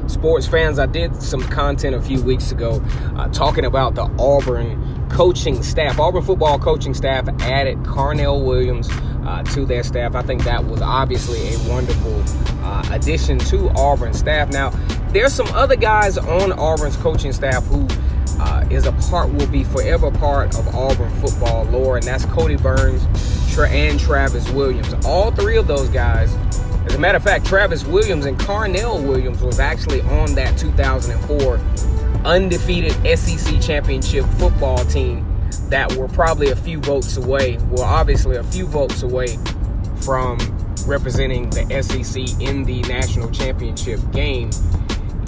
Sports fans, I did some content a few weeks ago talking about the Auburn coaching staff. Auburn football coaching staff added Carnell Williams to their staff. I think that was obviously a wonderful addition to Auburn's staff. Now, there's some other guys on Auburn's coaching staff who will be forever part of Auburn football lore, and that's Kodi Burns and Travis Williams. All three of those guys, as a matter of fact, Travis Williams and Carnell Williams was actually on that 2004 undefeated SEC championship football team that were probably a few votes away, obviously a few votes away from representing the SEC in the national championship game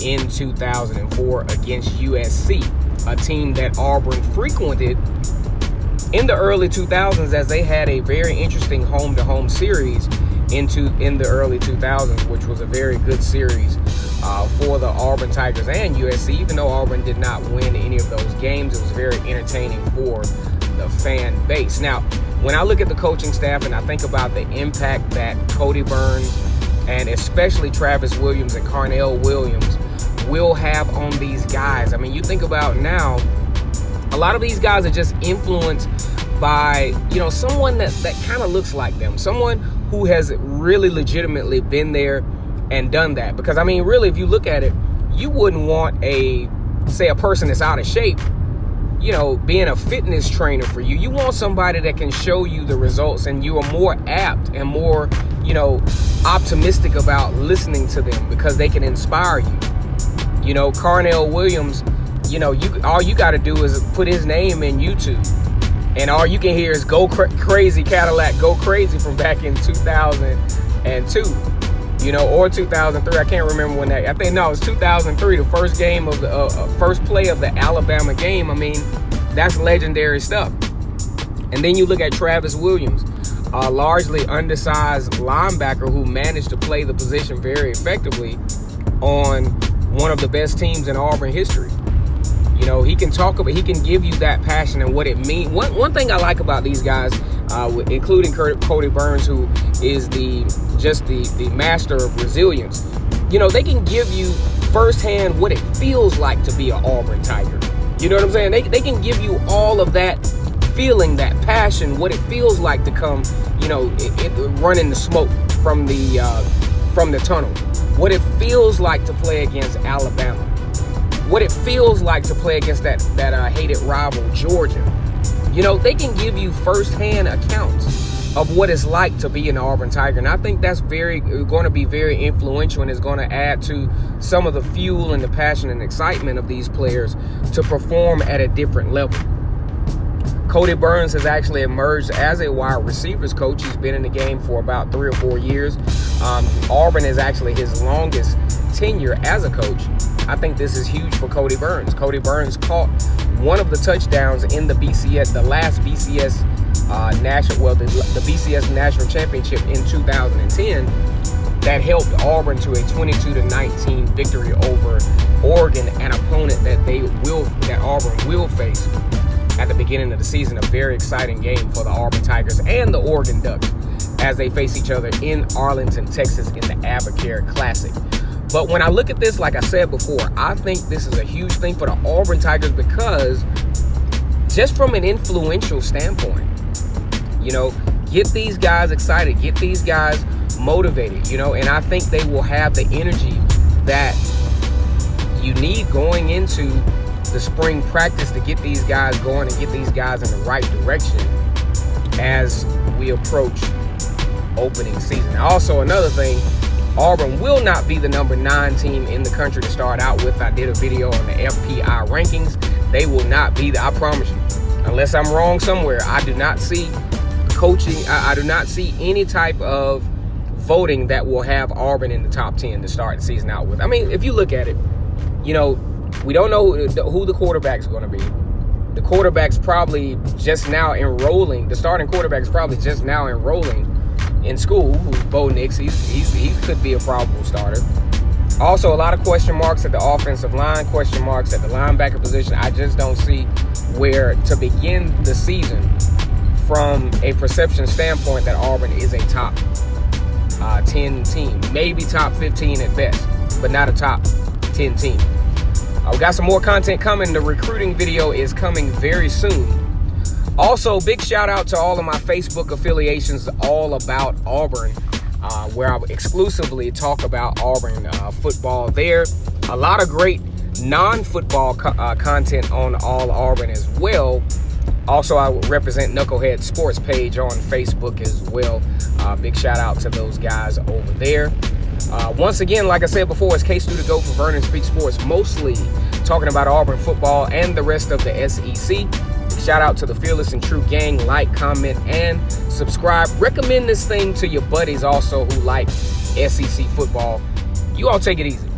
in 2004 against USC, a team that Auburn frequented in the early 2000s, as they had a very interesting home-to-home series in the early 2000s, which was a very good series for the Auburn Tigers and USC. Even though Auburn did not win any of those games, it was very entertaining for the fan base. Now, when I look at the coaching staff and I think about the impact that Kodi Burns and especially Travis Williams and Carnell Williams will have on these guys, I mean, you think about now, a lot of these guys are just influenced by, someone that kind of looks like them, someone who has really legitimately been there and done that. Because, I mean, really, if you look at it, you wouldn't want a person that's out of shape, being a fitness trainer for you. You want somebody that can show you the results, and you are more apt and more, optimistic about listening to them because they can inspire you. Carnell Williams, all you got to do is put his name in YouTube, and all you can hear is "Go Crazy Cadillac, Go Crazy" from back in 2002, or 2003. I can't remember when that. It was 2003, the first game of the first play of the Alabama game. I mean, that's legendary stuff. And then you look at Travis Williams, a largely undersized linebacker who managed to play the position very effectively on one of the best teams in Auburn history. He can talk about, he can give you that passion and what it means. One thing I like about these guys, including Kodi Burns, who is the master of resilience, they can give you firsthand what it feels like to be an Auburn Tiger. You know what I'm saying? They can give you all of that feeling, that passion, what it feels like to come, running the smoke from the tunnel. What it feels like to play against Alabama. What it feels like to play against that hated rival, Georgia. They can give you firsthand accounts of what it's like to be an Auburn Tiger. And I think that's going to be very influential, and is going to add to some of the fuel and the passion and excitement of these players to perform at a different level. Kodi Burns has actually emerged as a wide receivers coach. He's been in the game for about 3 or 4 years. Auburn is actually his longest tenure as a coach. I think this is huge for Kodi Burns. Kodi Burns caught one of the touchdowns in the last BCS the BCS National Championship in 2010 that helped Auburn to a 22-19 victory over Oregon, an opponent that Auburn will face at the beginning of the season. A very exciting game for the Auburn Tigers and the Oregon Ducks as they face each other in Arlington, Texas in the Abacare Classic. But when I look at this, like I said before, I think this is a huge thing for the Auburn Tigers because just from an influential standpoint, get these guys excited, get these guys motivated, and I think they will have the energy that you need going into the spring practice to get these guys going and get these guys in the right direction as we approach opening season. Also, another thing, Auburn will not be the number 9 team in the country to start out with. I did a video on the FPI rankings. They will not be I promise you. Unless I'm wrong somewhere, I do not see coaching. I do not see any type of voting that will have Auburn in the top 10 to start the season out with. I mean, if you look at it, we don't know who the quarterback's going to be. The quarterback's probably just now enrolling. The starting quarterback's probably just now enrolling in school, who's Bo Nix. He could be a probable starter. Also, a lot of question marks at the offensive line, question marks at the linebacker position. I just don't see where to begin the season from a perception standpoint that Auburn is a top 10 team. Maybe top 15 at best, but not a top 10 team. We got some more content coming. The recruiting video is coming very soon. Also, big shout out to all of my Facebook affiliations all about Auburn, where I exclusively talk about Auburn football there. A lot of great non-football content on All Auburn as well. Also, I represent Knucklehead Sports page on Facebook as well. Big shout out to those guys over there. Once again, like I said before, it's K-Stu to go for Vernon Speak Sports, mostly talking about Auburn football and the rest of the SEC. Shout out to the Fearless and True gang. Like, comment, and subscribe. Recommend this thing to your buddies also who like SEC football. You all take it easy.